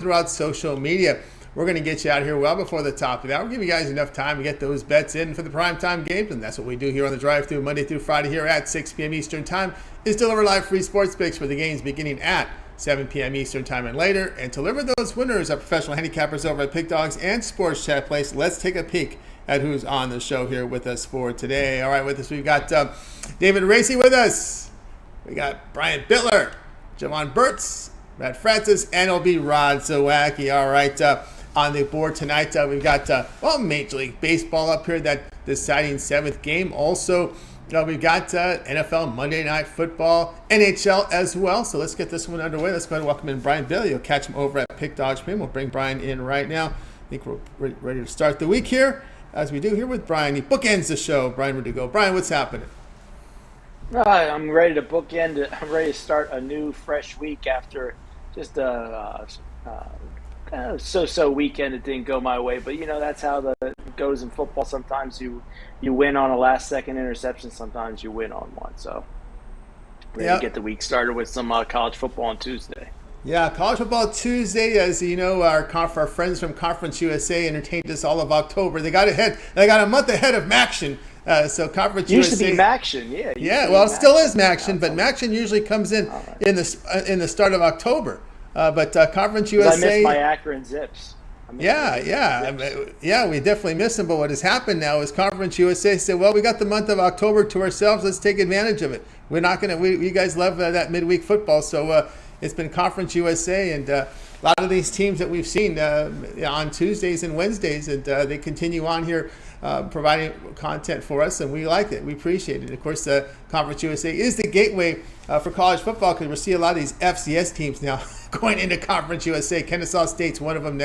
throughout social media. We're going to get you out here well before the top of that. We'll give you guys enough time to get those bets in for the primetime games, and that's what we do here on the Drive-Thru Monday through Friday here at 6 p.m. Eastern Time, is deliver live free sports picks for the games beginning at 7 p.m. Eastern Time and later, and to deliver those winners are professional handicappers over at Pick Dogs and Sports Chat Place. Let's take a peek at who's on the show here with us for today. All right, with us we've got David Racey with us. We got Brian Bitler, Jovan Burts, Matt Francis, MLB Rod Zawacky. All right, on the board tonight, we've got Major League Baseball up here, that deciding 7th game. Also, we've got NFL Monday Night Football, NHL as well. So let's get this one underway. Let's go ahead and welcome in Brian Billy. You'll catch him over at Pick Dogs Premium. We'll bring Brian in right now. I think we're ready to start the week here, as we do here with Brian. He bookends the show. Brian, ready to go. Brian, what's happening? I'm ready to bookend it. I'm ready to start a new, fresh week after just a so-so weekend. It didn't go my way, but that's how it goes in football. Sometimes you win on a last-second interception. Sometimes you win on one. So we're going to get the week started with some college football on Tuesday. Yeah, college football Tuesday. As you know, our friends from Conference USA entertained us all of October. They got a month ahead of Maction. So Conference used USA to be Maction, yeah. Well, it still is Maction, but Maction usually comes in the start of October. But Conference USA. I miss my Akron Zips. We definitely miss them. But what has happened now is Conference USA said, "Well, we got the month of October to ourselves. Let's take advantage of it. We're not going to. You guys love that midweek football, so it's been Conference USA and." A lot of these teams that we've seen on Tuesdays and Wednesdays, and they continue on here providing content for us, and we like it. We appreciate it. Of course, Conference USA is the gateway for college football, because we see a lot of these FCS teams now going into Conference USA. Kennesaw State's one of them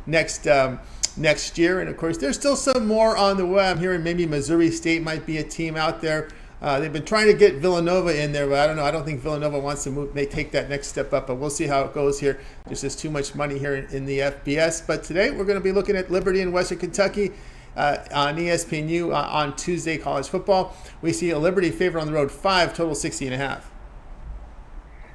next year, and of course, there's still some more on the way. I'm hearing maybe Missouri State might be a team out there. They've been trying to get Villanova in there, but I don't know. I don't think Villanova wants to move. They take that next step up, but we'll see how it goes here. There's just too much money here in the FBS. But today we're going to be looking at Liberty in Western Kentucky on ESPNU on Tuesday college football. We see a Liberty favorite on the road, 5, total 60.5.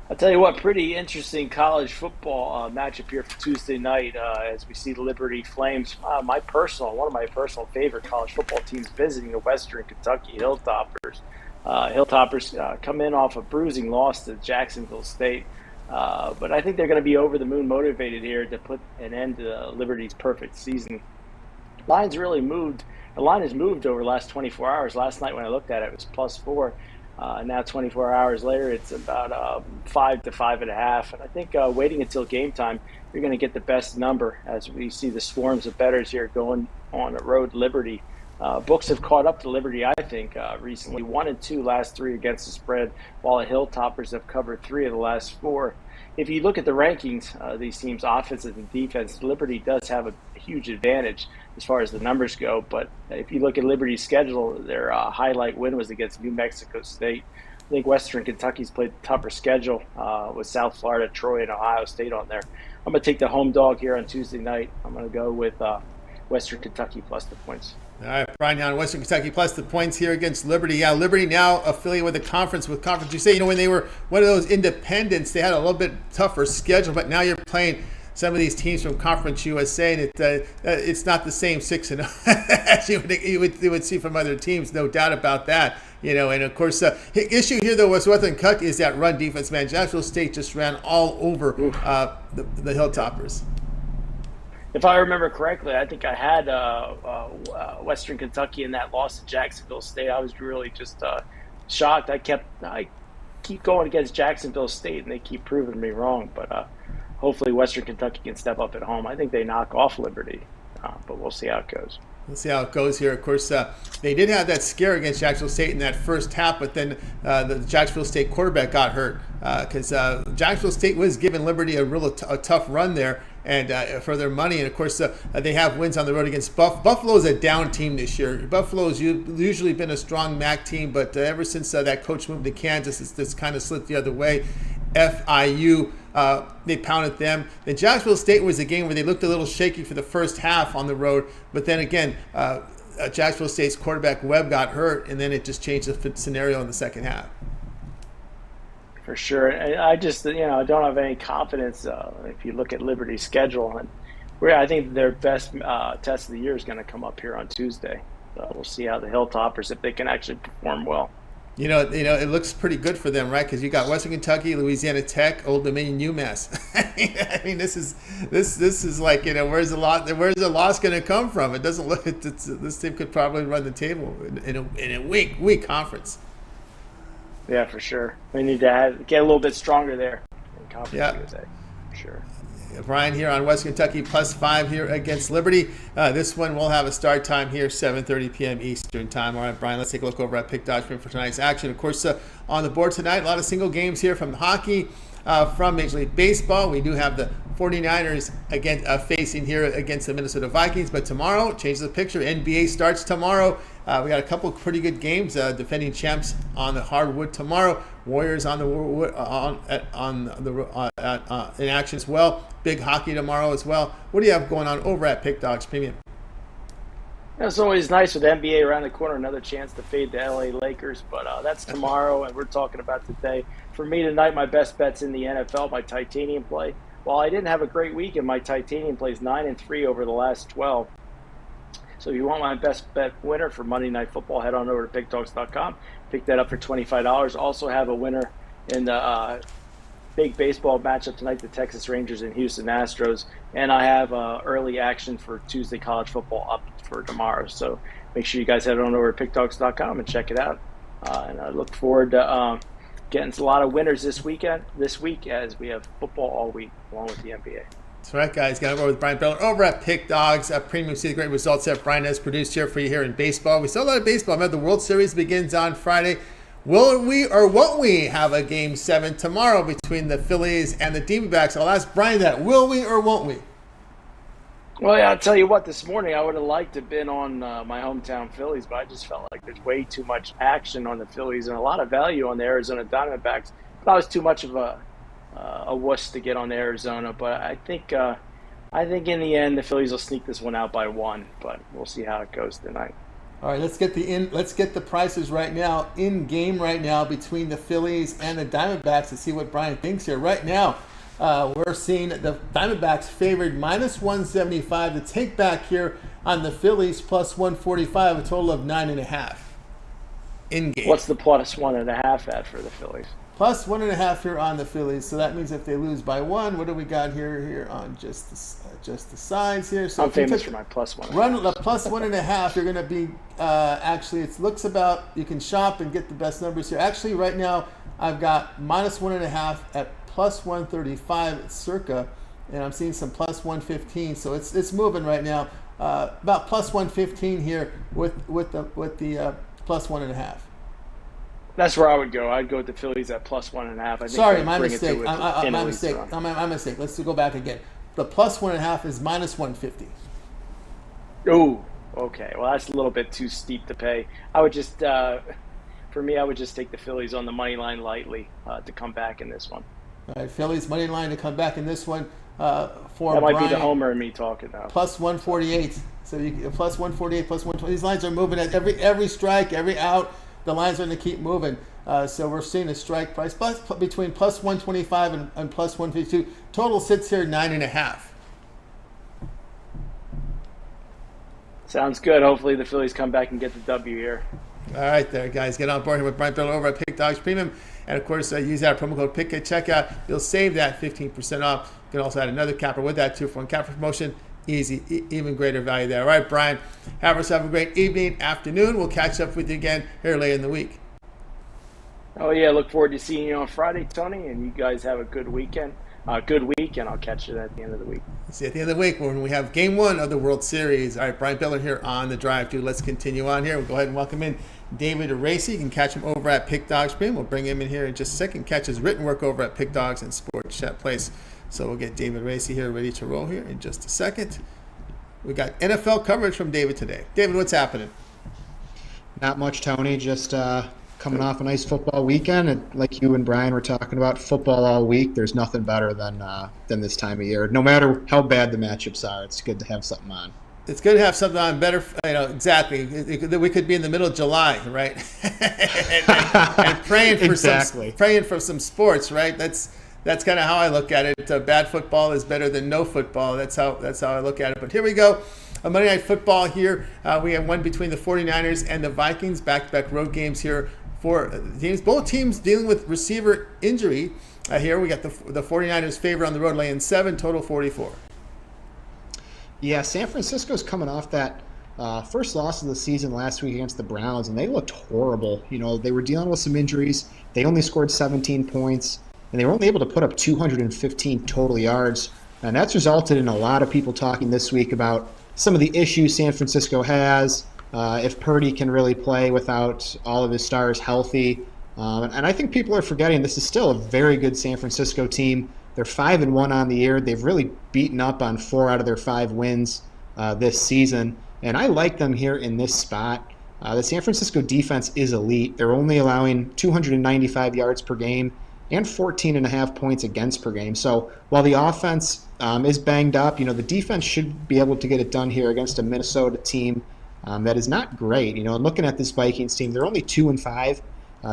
I'll tell you what, pretty interesting college football matchup here for Tuesday night as we see the Liberty Flames. One of my personal favorite college football teams visiting the Western Kentucky Hilltoppers. Hilltoppers come in off a bruising loss to Jacksonville State, but I think they're going to be over the moon motivated here to put an end to Liberty's perfect season. The line has moved over the last 24 hours. Last night when I looked at it, it was +4. Now 24 hours later, it's about 5 to 5.5. And I think waiting until game time, you're going to get the best number as we see the swarms of bettors here going on the road. Liberty books have caught up to Liberty, I think, recently. 1 and 2 last 3 against the spread, while the Hilltoppers have covered 3 of the last 4. If you look at the rankings, these teams' offense and defense, Liberty does have a huge advantage as far as the numbers go. But if you look at Liberty's schedule, their highlight win was against New Mexico State. I think Western Kentucky's played a tougher schedule with South Florida, Troy, and Ohio State on there. I'm going to take the home dog here on Tuesday night. I'm going to go with Western Kentucky plus the points. All right, Brian, down Western Kentucky plus the points here against Liberty. Yeah, Liberty now affiliated with the conference. With Conference USA, when they were one of those independents, they had a little bit tougher schedule, but now you're playing some of these teams from Conference USA, and it's not the same 6-0 as you would see from other teams, no doubt about that. And of course, the issue here though with Western Kentucky is that run defense. Man, Jacksonville State just ran all over the Hilltoppers. If I remember correctly, I think I had Western Kentucky in that loss to Jacksonville State. I was really just shocked. I keep going against Jacksonville State, and they keep proving me wrong. But hopefully Western Kentucky can step up at home. I think they knock off Liberty, but we'll see how it goes. We'll see how it goes here. Of course, they did have that scare against Jacksonville State in that first half, but then the Jacksonville State quarterback got hurt because Jacksonville State was giving Liberty a tough run there and for their money. And, of course, they have wins on the road against Buffalo is a down team this year. Buffalo's usually been a strong MAC team, but ever since that coach moved to Kansas, it's kind of slipped the other way. FIU, they pounded them. Then Jacksonville State was a game where they looked a little shaky for the first half on the road, but then again, Jacksonville State's quarterback Webb got hurt, and then it just changed the scenario in the second half. For sure. And I just, I don't have any confidence if you look at Liberty's schedule. And I think their best test of the year is going to come up here on Tuesday. So we'll see how the Hilltoppers, if they can actually perform well. It looks pretty good for them, right? Because you got Western Kentucky, Louisiana Tech, Old Dominion, UMass. I mean, this is like, where's the loss going to come from? It doesn't look. This team could probably run the table in a weak conference. Yeah, for sure. We need to get a little bit stronger there in conference USA, for sure. Brian here on West Kentucky +5 here against Liberty. This one will have a start time here, 7:30 p.m. Eastern time. All right, Brian, let's take a look over at Pick Dodge for tonight's action. Of course, on the board tonight, a lot of single games here from hockey, from Major League Baseball. We do have the 49ers again facing here against the Minnesota Vikings. But tomorrow, change the picture. NBA starts tomorrow. We got a couple of pretty good games. Defending champs on the hardwood tomorrow. Warriors on the in action as well. Big hockey tomorrow as well. What do you have going on over at Pick Dogs Premium? It's always nice with the NBA around the corner, another chance to fade the LA Lakers, but that's tomorrow, and we're talking about today. For me tonight, my best bet's in the NFL, my titanium play. While I didn't have a great week, and my titanium plays 9-3 over the last 12. So if you want my best bet winner for Monday Night Football, head on over to pickdogs.com. Pick that up for $25. Also have a winner in the big baseball matchup tonight, the Texas Rangers and Houston Astros. And I have early action for Tuesday college football up for tomorrow. So make sure you guys head on over to pickdogs.com and check it out. And I look forward to getting a lot of winners this week as we have football all week along with the NBA. That's right, guys. Got over with Brian Bitler over at Pick Dogs Premium. See the great results that Brian has produced here for you here in baseball. We still have a lot of baseball. Remember, the World Series begins on Friday. Will we or won't we have a Game 7 tomorrow between the Phillies and the Diamondbacks? I'll ask Brian that. Will we or won't we? Well, yeah, I'll tell you what, this morning I would have liked to have been on my hometown Phillies, but I just felt like there's way too much action on the Phillies and a lot of value on the Arizona Diamondbacks. But I was too much of a wuss to get on Arizona, but I think in the end the Phillies will sneak this one out by 1, but we'll see how it goes tonight. All right, let's get the prices right now in game right now between the Phillies and the Diamondbacks to see what Brian thinks here. Right now, we're seeing the Diamondbacks favored -175. The take back here on the Phillies +145, a total of 9.5 in game. What's the +1.5 at for the Phillies? +1.5 here on the Phillies. So that means if they lose by 1, what do we got here on just the sides here? So I'm famous for my +1. Run the +1.5. You're going to be actually. It looks about you can shop and get the best numbers here. Actually, right now I've got -1.5 at +135 circa, and I'm seeing some +115. So it's moving right now. About +115 here with the +1.5. That's where I would go. I'd go with the Phillies at +1.5. Sorry, my mistake. My mistake. Let's go back again. The +1.5 is -150. Oh, okay. Well, that's a little bit too steep to pay. I would just, for me, I would just take the Phillies on the money line lightly to come back in this one. All right, Phillies money line to come back in this one. For that might Brian, be the homer in me talking now. +148. So you +148, +120. These lines are moving at every strike, every out. The lines are going to keep moving. So we're seeing a strike price between +125 and +152. Total sits here 9.5. Sounds good. Hopefully the Phillies come back and get the W here. All right there, guys. Get on board here with Brian Bitler over at Pick Dogs Premium. And, of course, use that promo code PICK at checkout. You'll save that 15% off. You can also add another capper with that, too, for one capper promotion. Easy, even greater value there. All right, Brian, have yourself a great evening, afternoon. We'll catch up with you again here later in the week. Oh, yeah. Look forward to seeing you on Friday, Tony, and you guys have a good weekend. Good week, and I'll catch you at the end of the week. See you at the end of the week when we have Game 1 of the World Series. All right, Brian Bitler here on the Drive Thru. Let's continue on here. We'll go ahead and welcome in David Racey. You can catch him over at Pick Dogs Premium. We'll bring him in here in just a second. Catch his written work over at Pick Dogs and Sports Chat Place. So we'll get David Racey here ready to roll here in just a second. We got NFL coverage from David today. David, what's happening? Not much, Tony. Just coming off a nice football weekend. And like you and Brian were talking about, football all week. There's nothing better than this time of year. No matter how bad the matchups are, it's good to have something on. It's good to have something on better, exactly. We could be in the middle of July, right? and praying for some sports, right? That's kind of how I look at it. Bad football is better than no football. That's how I look at it. But here we go. Monday Night Football here. We have one between the 49ers and the Vikings. Back-to-back road games here for teams. Both teams dealing with receiver injury. Here we got the 49ers favor on the road, laying 7, total 44. Yeah, San Francisco's coming off that first loss of the season last week against the Browns, and they looked horrible. They were dealing with some injuries. They only scored 17 points, and they were only able to put up 215 total yards. And that's resulted in a lot of people talking this week about some of the issues San Francisco has, if Purdy can really play without all of his stars healthy. And I think people are forgetting this is still a very good San Francisco team. They're 5-1 on the year. They've really beaten up on 4 out of their 5 wins this season. And I like them here in this spot. The San Francisco defense is elite. They're only allowing 295 yards per game and 14.5 points against per game. So while the offense is banged up, the defense should be able to get it done here against a Minnesota team that is not great. Looking at this Vikings team, they're only 2-5.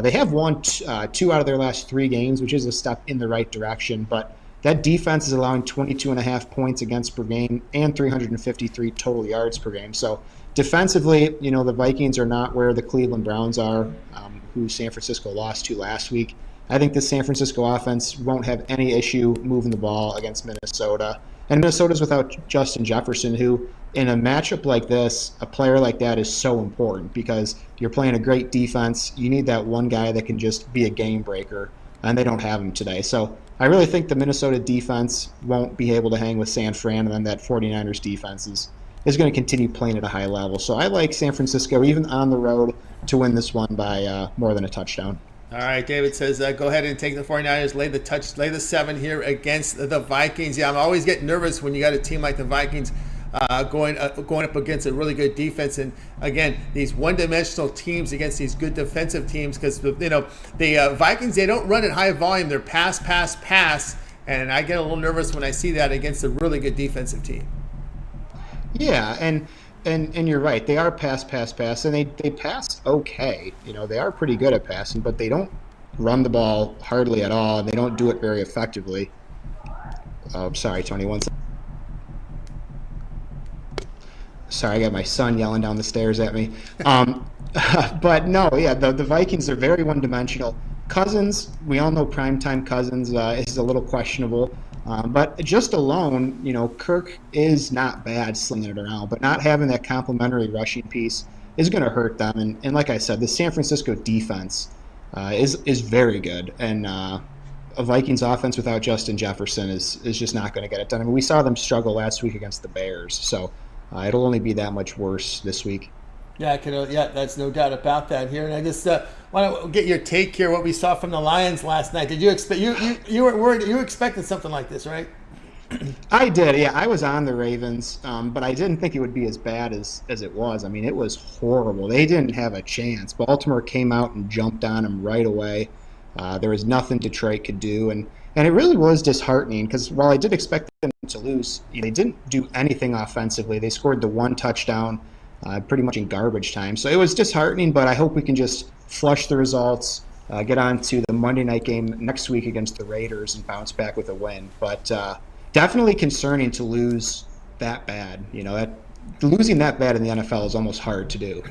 They have won 2 out of their last 3 games, which is a step in the right direction. But that defense is allowing 22.5 points against per game and 353 total yards per game. So defensively, the Vikings are not where the Cleveland Browns are, who San Francisco lost to last week. I think the San Francisco offense won't have any issue moving the ball against Minnesota. And Minnesota's without Justin Jefferson, who in a matchup like this, a player like that is so important because you're playing a great defense. You need that one guy that can just be a game breaker, and they don't have him today. So I really think the Minnesota defense won't be able to hang with San Fran, and then that 49ers defense is going to continue playing at a high level. So I like San Francisco, even on the road, to win this one by more than a touchdown. All right, David says, go ahead and take the 49ers, lay the 7 here against the Vikings. Yeah, I'm always getting nervous when you got a team like the Vikings going up against a really good defense. And again, these one-dimensional teams against these good defensive teams, because the Vikings, they don't run at high volume. They're pass, and I get a little nervous when I see that against a really good defensive team. Yeah, and you're right. They are pass, and they pass okay. They are pretty good at passing, but they don't run the ball hardly at all, and they don't do it very effectively. Oh, sorry, Tony. One second. Sorry, I got my son yelling down the stairs at me. But no, yeah, the Vikings are very one-dimensional. Cousins, we all know primetime Cousins is a little questionable. But just alone, Kirk is not bad slinging it around, but not having that complementary rushing piece is going to hurt them. And like I said, the San Francisco defense is very good. And a Vikings offense without Justin Jefferson is just not going to get it done. I mean, we saw them struggle last week against the Bears, so it'll only be that much worse this week. Yeah, that's no doubt about that here. And I just want to get your take here. What we saw from the Lions last night. Did you expect you were worried? You were expecting something like this, right? I did. Yeah, I was on the Ravens, but I didn't think it would be as bad as it was. I mean, it was horrible. They didn't have a chance. Baltimore came out and jumped on them right away. There was nothing Detroit could do, and it really was disheartening because while I did expect them to lose, they didn't do anything offensively. They scored the 1 touchdown. Pretty much in garbage time. So it was disheartening, but I hope we can just flush the results, get on to the Monday night game next week against the Raiders and bounce back with a win. But definitely concerning to lose that bad. Losing that bad in the NFL is almost hard to do,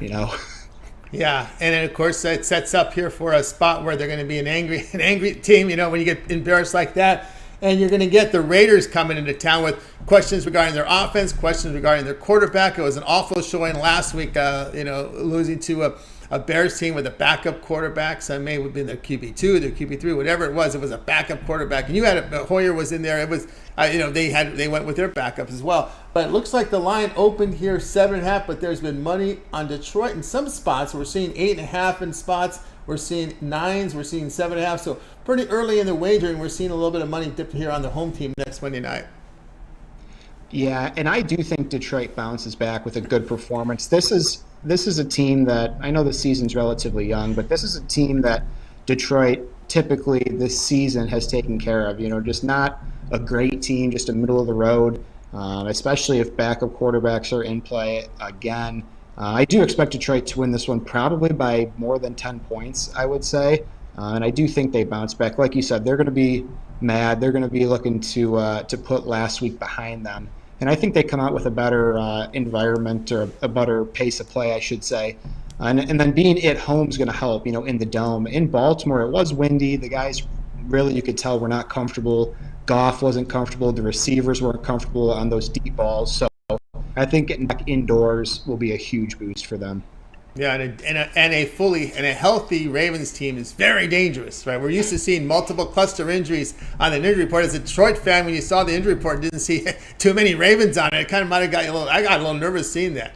Yeah, and then of course it sets up here for a spot where they're going to be an angry team, when you get embarrassed like that. And you're going to get the Raiders coming into town with questions regarding their offense, questions regarding their quarterback. It was an awful showing last week, losing to a Bears team with a backup quarterback. So it may have been their QB2, their QB3, whatever it was. It was a backup quarterback. And you had Hoyer was in there. It was, they went with their backups as well. But it looks like the line opened here 7.5, but there's been money on Detroit in some spots. We're seeing 8.5 in spots. We're seeing 9s. We're seeing 7.5. So pretty early in the wagering, we're seeing a little bit of money dipped here on the home team next Monday night. Yeah, and I do think Detroit bounces back with a good performance. This is a team that, I know the season's relatively young, but this is a team that Detroit typically this season has taken care of. Just not a great team, just a middle of the road. especially if backup quarterbacks are in play again. I do expect Detroit to win this one probably by more than 10 points, I would say. And I do think they bounce back. Like you said, they're going to be mad. They're going to be looking to put last week behind them. And I think they come out with a better environment, or a better pace of play, I should say. And then being at home is going to help, in the Dome. In Baltimore, it was windy. The guys really, you could tell, were not comfortable. Goff wasn't comfortable. The receivers weren't comfortable on those deep balls. So I think getting back indoors will be a huge boost for them. Yeah, and a healthy Ravens team is very dangerous, right? We're used to seeing multiple cluster injuries on the injury report. As a Detroit fan, when you saw the injury report and didn't see too many Ravens on it, it kind of might have got you a little. I got a little nervous seeing that.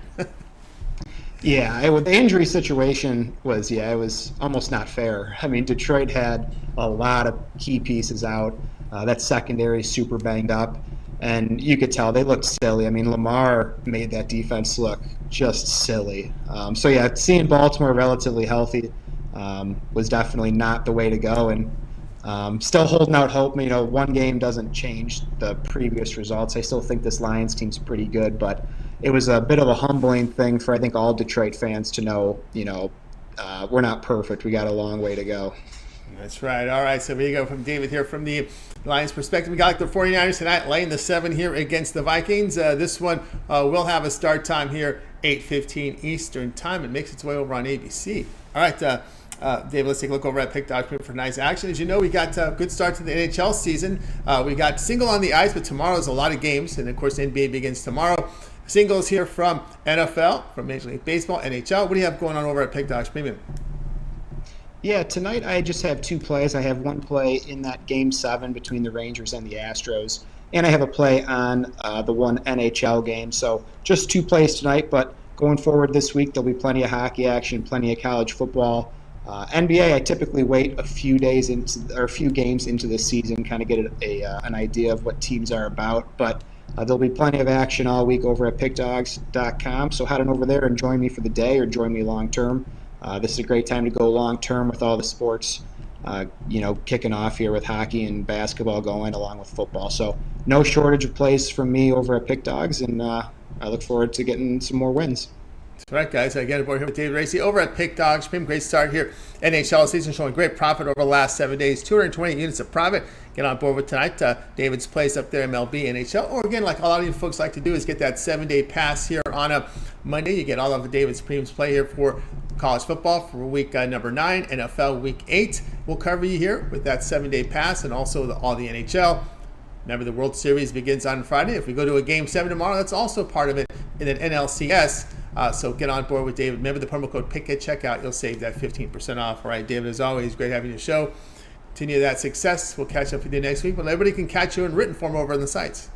Yeah, the injury situation was, it was almost not fair. I mean, Detroit had a lot of key pieces out. That secondary super banged up, and you could tell they looked silly. I mean, Lamar made that defense look just silly. Seeing Baltimore relatively healthy was definitely not the way to go, and still holding out hope. One game doesn't change the previous results. I still think this Lions team's pretty good, but it was a bit of a humbling thing for, I think, all Detroit fans to know, we're not perfect. We got a long way to go. That's right. All right, so we go from David here from the Lions perspective. We got the 49ers tonight laying the 7 here against the Vikings. This one will have a start time here, 8:15 Eastern time. It makes its way over on ABC. All right, David, let's take a look over at Pick Dog for nice action. As you know, we got a good start to the NHL season. We got single on the ice, but tomorrow's a lot of games. And, of course, the NBA begins tomorrow. Singles here from NFL, from Major League Baseball, NHL. What do you have going on over at Pick Dogs Premium? Yeah, tonight I just have 2 plays. I have one play in that Game 7 between the Rangers and the Astros, and I have a play on the one NHL game. So just 2 plays tonight, but going forward this week, there'll be plenty of hockey action, plenty of college football. NBA, I typically wait a few games into the season, kind of get an idea of what teams are about. But there'll be plenty of action all week over at pickdogs.com. So head on over there and join me for the day, or join me long term. This is a great time to go long term with all the sports, kicking off here with hockey and basketball going along with football. So no shortage of plays from me over at Pick Dogs, and I look forward to getting some more wins. That's right, guys. Again, aboard here with David Racey over at Pick Dogs. Great start here. NHL season showing great profit over the last 7 days. 220 units of profit. Get on board with tonight. David's place up there, MLB, NHL. Or again, like a lot of you folks like to do, is get that 7-day pass here on a Monday. You get all of David's premiums play here for college football for week number 9, NFL week 8. We'll cover you here with that 7-day pass, and also all the NHL. Remember, the World Series begins on Friday. If we go to a Game 7 tomorrow, that's also part of it in an NLCS. So get on board with David. Remember the promo code PICK at checkout. You'll save that 15% off. All right, David, as always, great having you on the show. Continue that success. We'll catch up with you next week. But everybody can catch you in written form over on the sites.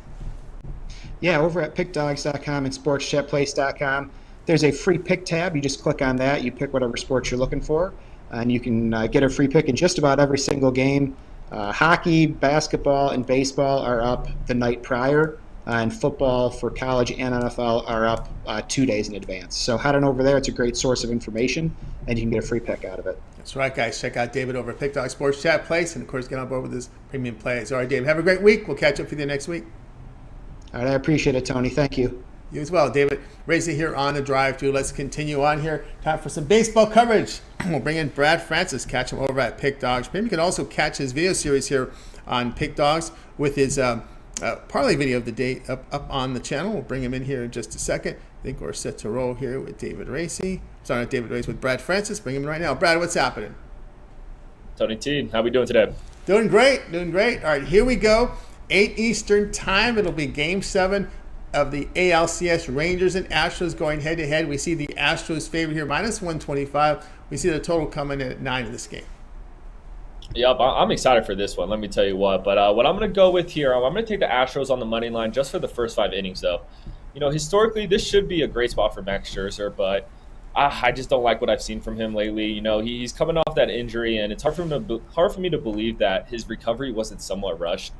Yeah, over at pickdogs.com and sportschatplace.com. There's a free pick tab. You just click on that. You pick whatever sports you're looking for, and you can get a free pick in just about every single game. Hockey, basketball, and baseball are up the night prior, and football for college and NFL are up 2 days in advance. So head on over there. It's a great source of information, and you can get a free pick out of it. That's right, guys. Check out David over at Pick Dog Sports Chat Place, and, of course, get on board with his premium plays. All right, David, have a great week. We'll catch up with you next week. All right, I appreciate it, Tony. Thank you. You as well, David. Racey here on the drive through. Let's continue on here. Time for some baseball coverage. We'll bring in Brad Francis. Catch him over at Pick Dogs. Maybe you can also catch his video series here on Pick Dogs with his parlay video of the day up on the channel. We'll bring him in here in just a second. I think we're set to roll here with David Racey. Sorry, not David Racey, with Brad Francis. Bring him in right now. Brad, what's happening? Tony T, how we doing today? Doing great. All right, here we go. 8 Eastern time. It'll be Game 7 of the ALCS. Rangers and Astros going head-to-head. We see the Astros favored here, minus 125. We see the total coming in at 9 in this game. Yep, I'm excited for this one, let me tell you what. But what I'm going to go with here, I'm going to take the Astros on the money line just for the first 5 innings, though. Historically, this should be a great spot for Max Scherzer, but I just don't like what I've seen from him lately. He's coming off that injury, and it's hard for me to believe that his recovery wasn't somewhat rushed.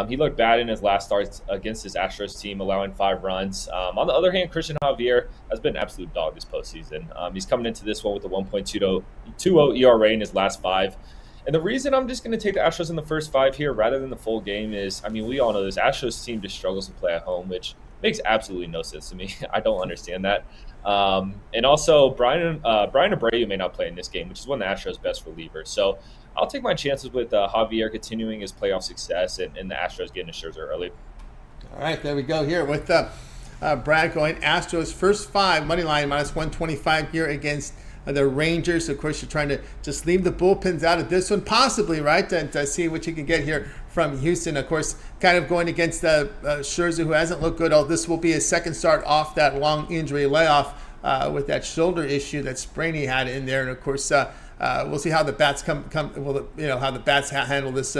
He looked bad in his last starts against his Astros team, allowing 5 runs. On the other hand, Christian Javier has been an absolute dog this postseason. He's coming into this one with a 1.20 ERA in his last 5. And the reason I'm just going to take the Astros in the first 5 here rather than the full game is, I mean, we all know this Astros team just struggles to play at home, which makes absolutely no sense to me. I don't understand that. And also, Brian Abreu may not play in this game, which is one of the Astros' best relievers. So I'll take my chances with Javier continuing his playoff success and the Astros getting a Scherzer early. All right, there we go here with Brad going Astros first 5 money line -125 here against the Rangers. Of course, you're trying to just leave the bullpens out of this one, possibly, right? And see what you can get here from Houston. Of course, kind of going against Scherzer, who hasn't looked good. This will be his second start off that long injury layoff with that shoulder issue, that sprain he had in there. And of course, we'll see how the bats how the bats handle this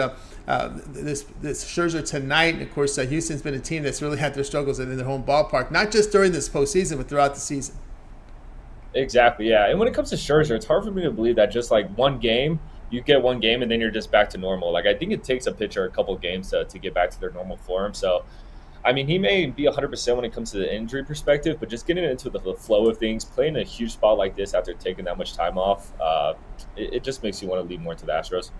Scherzer tonight. And of course, Houston's been a team that's really had their struggles in their home ballpark, not just during this postseason, but throughout the season. Exactly, yeah. And when it comes to Scherzer, it's hard for me to believe that just like one game, you get one game and then you're just back to normal. Like, I think it takes a pitcher a couple games to get back to their normal form. So, I mean, he may be 100% when it comes to the injury perspective, but just getting into the flow of things, playing a huge spot like this after taking that much time off, it just makes you want to lean more to the Astros.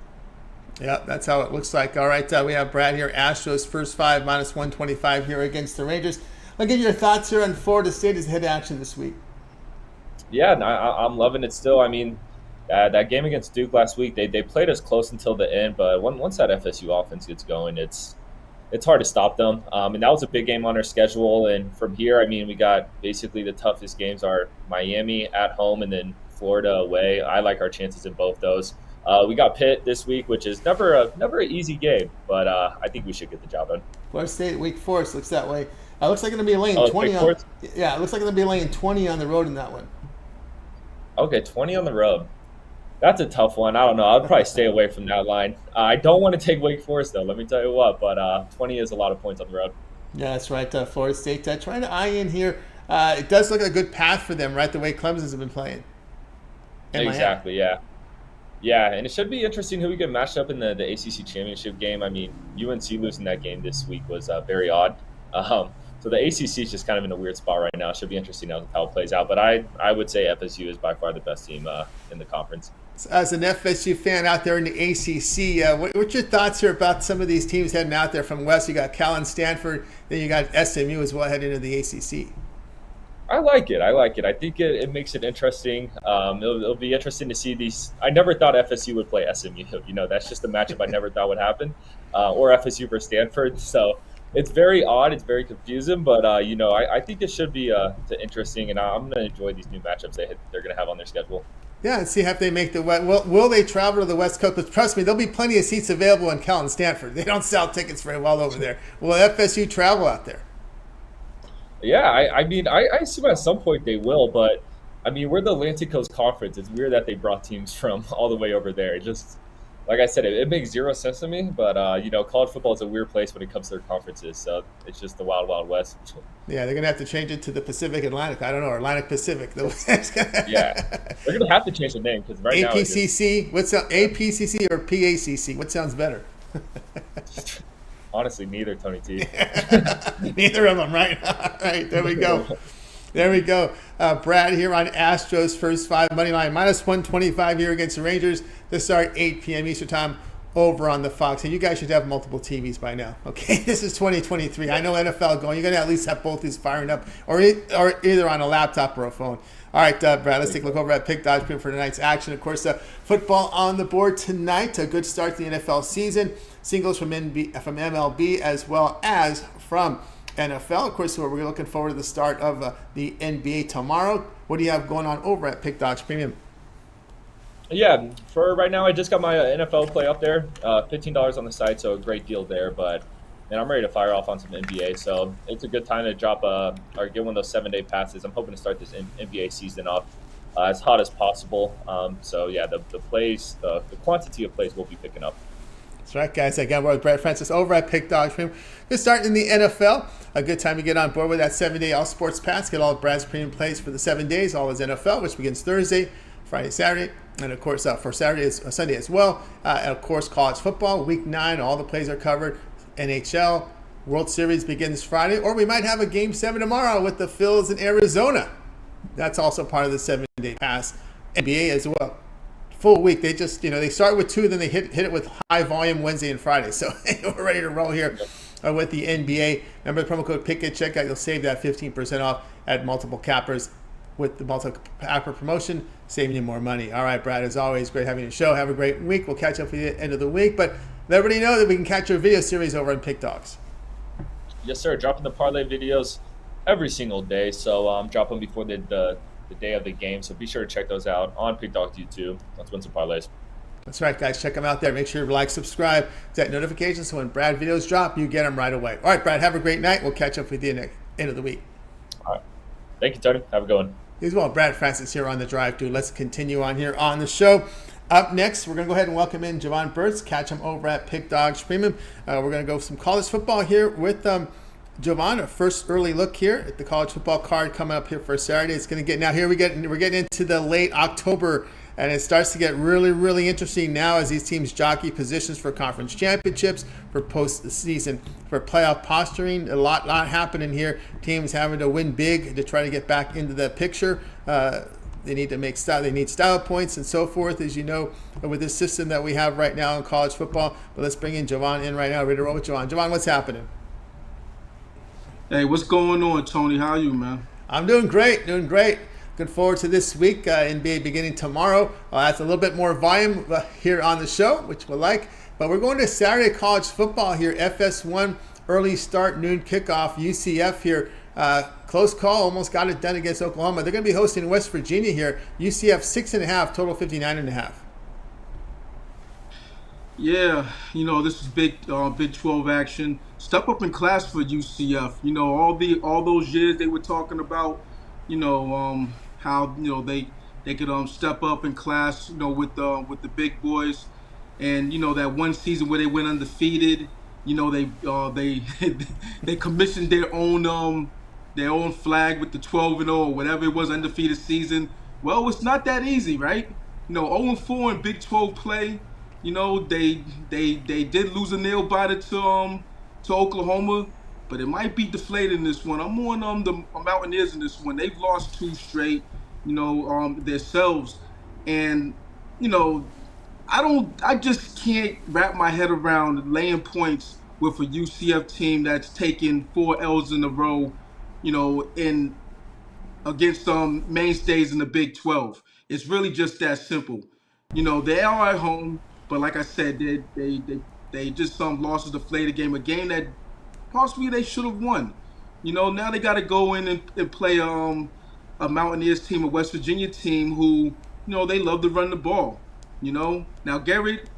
Yeah, that's how it looks like. All right, we have Brad here. Astros first 5 -125 here against the Rangers. I'll give you your thoughts here on Florida State as head action this week. Yeah, I'm loving it still. I mean, that game against Duke last week, they played us close until the end, but once that FSU offense gets going, it's hard to stop them. And that was a big game on our schedule. And from here, I mean, we got basically the toughest games are Miami at home and then Florida away. I like our chances in both those. We got Pitt this week, which is never an easy game, but I think we should get the job done. Florida State, Wake Forest looks that way. Looks like going to be laying 20 on. Yeah, it looks like going to be laying 20 on the road in that one. Okay, 20 on the road. That's a tough one. I don't know. I'd probably stay away from that line. I don't want to take Wake Forest, though. Let me tell you what. But 20 is a lot of points on the road. Yeah, that's right. Florida State trying to eye in here. It does look like a good path for them, right? The way Clemson's have been playing. Exactly, yeah. Yeah, and it should be interesting who we get matched up in the ACC championship game. I mean, UNC losing that game this week was very odd. So the ACC is just kind of in a weird spot right now. It should be interesting how it plays out. But I would say FSU is by far the best team in the conference. As an FSU fan out there in the ACC, what's your thoughts here about some of these teams heading out there from West? You got Cal and Stanford, then you got SMU as well heading into the ACC. I like it. I think it makes it interesting. It'll be interesting to see these. I never thought FSU would play SMU. You know, that's just a matchup I never thought would happen, or FSU versus Stanford. So it's very odd. It's very confusing, but I think it should be interesting, and I'm going to enjoy these new matchups they're going to have on their schedule. Yeah, and see if they make the West. Will they travel to the West Coast? But trust me, there'll be plenty of seats available in Cal and Stanford. They don't sell tickets very well over there. Will FSU travel out there? Yeah, I mean, I assume at some point they will, but I mean, we're the Atlantic Coast Conference. It's weird that they brought teams from all the way over there. It just, like I said, it makes zero sense to me. But college football is a weird place when it comes to their conferences. So it's just the wild, wild west. Yeah, they're gonna have to change it to the Pacific Atlantic. I don't know, or Atlantic Pacific. Yeah, they're gonna have to chanch the name because right APCC, now APCC or PACC? What sounds better? Honestly, neither, Tony T. Neither of them, right? All right, there we go. There we go. Brad here on Astros first 5 money line -125 here against the Rangers to start 8 p.m. Eastern time over on the Fox. And you guys should have multiple TVs by now. Okay, this is 2023. I know NFL going. You're gonna at least have both these firing up, or either on a laptop or a phone. All right, Brad, let's take a look over at Pick Dodge for tonight's action. Of course, football on the board tonight. A good start to the NFL season. Singles from MLB as well as from NFL. Of course, we're looking forward to the start of the NBA tomorrow. What do you have going on over at Pick Dodge Premium? Yeah, for right now, I just got my NFL play up there. $15 on the site, so a great deal there. But man, I'm ready to fire off on some NBA. So it's a good time to drop or get one of those 7-day passes. I'm hoping to start this NBA season off as hot as possible. So yeah, the plays, the quantity of plays will be picking up. That's right, guys. Again, we're with Brad Francis over at Pick Dodge Premium. Good start in the NFL. A good time to get on board with that 7-day all sports pass. Get all of Brad's premium plays for the 7 days. All his NFL, which begins Thursday, Friday, Saturday, and of course for Saturday Sunday as well. And of course, college football, week 9. All the plays are covered. NHL World Series begins Friday, or we might have a Game 7 tomorrow with the Phils in Arizona. That's also part of the 7-day pass. NBA as well. full week. They just, they start with 2, then they hit it with high volume Wednesday and Friday. So we're ready to roll here with the NBA. Remember the promo code PICK at checkout. You'll save that 15% off at multiple cappers with the multiple capper promotion, saving you more money. All right, Brad, as always, great having you on the show. Have a great week. We'll catch up with you at the end of the week. But let everybody know that we can catch your video series over on Pick Dogs. Yes, sir. Dropping the parlay videos every single day. So drop them before the day of the game. So be sure to check those out on Pick Dogs YouTube. Let's win some parlays. That's right, guys. Check them out there. Make sure you like, subscribe, set notifications so when Brad videos drop, you get them right away. All right, Brad, have a great night. We'll catch up with you at the end of the week. All right. Thank you, Tony. Have a good one. As well, Brad Francis here on the drive, dude. Let's continue on here on the show. Up next, we're going to go ahead and welcome in Jovan Burts. Catch him over at Pick Dogs Premium. We're going to go some college football here with Jovan. A first early look here at the college football card coming up here for Saturday. It's going to get now here we're getting into the late October, and it starts to get really, really interesting now as these teams jockey positions for conference championships, for postseason, for playoff posturing. A lot happening here. Teams having to win big to try to get back into the picture. They need to make style. They need style points and so forth, as you know, with this system that we have right now in college football. But let's bring in Jovan in right now. Ready to roll with Jovan. Jovan, what's happening? Hey, what's going on, Tony? How are you, man? I'm doing great. Looking forward to this week. NBA beginning tomorrow. That's a little bit more volume here on the show, which we'll like. But we're going to Saturday college football here. FS1, early start, noon kickoff. UCF here. Close call. Almost got it done against Oklahoma. They're going to be hosting West Virginia here. UCF 6.5, total 59.5. Yeah, this is big 12 action. Step up in class for UCF. All those years they were talking about, how they could step up in class, with the big boys, and that one season where they went undefeated. They they commissioned their own flag with the 12-0 or whatever it was, undefeated season. Well, it's not that easy, right? 0-4 in Big 12 play. They did lose a nail biter to Oklahoma, but it might be deflated in this one. I'm on the Mountaineers in this one. They've lost 2 straight, themselves, and I just can't wrap my head around laying points with a UCF team that's taken 4 L's in a row, in against mainstays in the Big 12. It's really just that simple. They are at home, but like I said, they just lost a deflated game, a game that possibly they should have won. Now they got to go in and play a Mountaineers team, a West Virginia team who, they love to run the ball. Now Garrett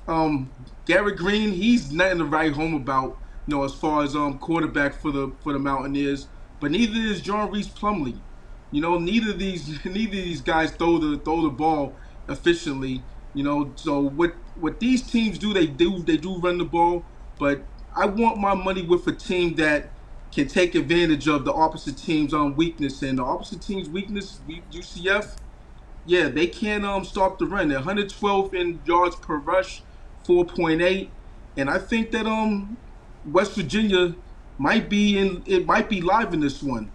Green, he's nothing to write home about, as far as quarterback for the Mountaineers. But neither is John Reese Plumlee. Neither of these guys throw the ball efficiently. So what these teams do, they do run the ball. But I want my money with a team that can take advantage of the opposite team's weakness. And the opposite team's weakness, UCF, yeah, they can't stop the run. They're 112th in yards per rush, 4.8, and I think that West Virginia might be live in this one.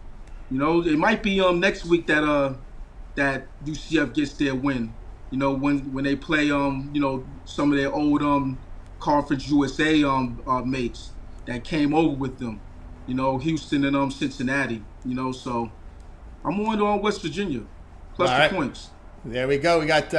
It might be next week that UCF gets their win. When they play some of their old Conference USA mates that came over with them. Houston and Cincinnati. So I'm on West Virginia plus All the right. points. There we go. We got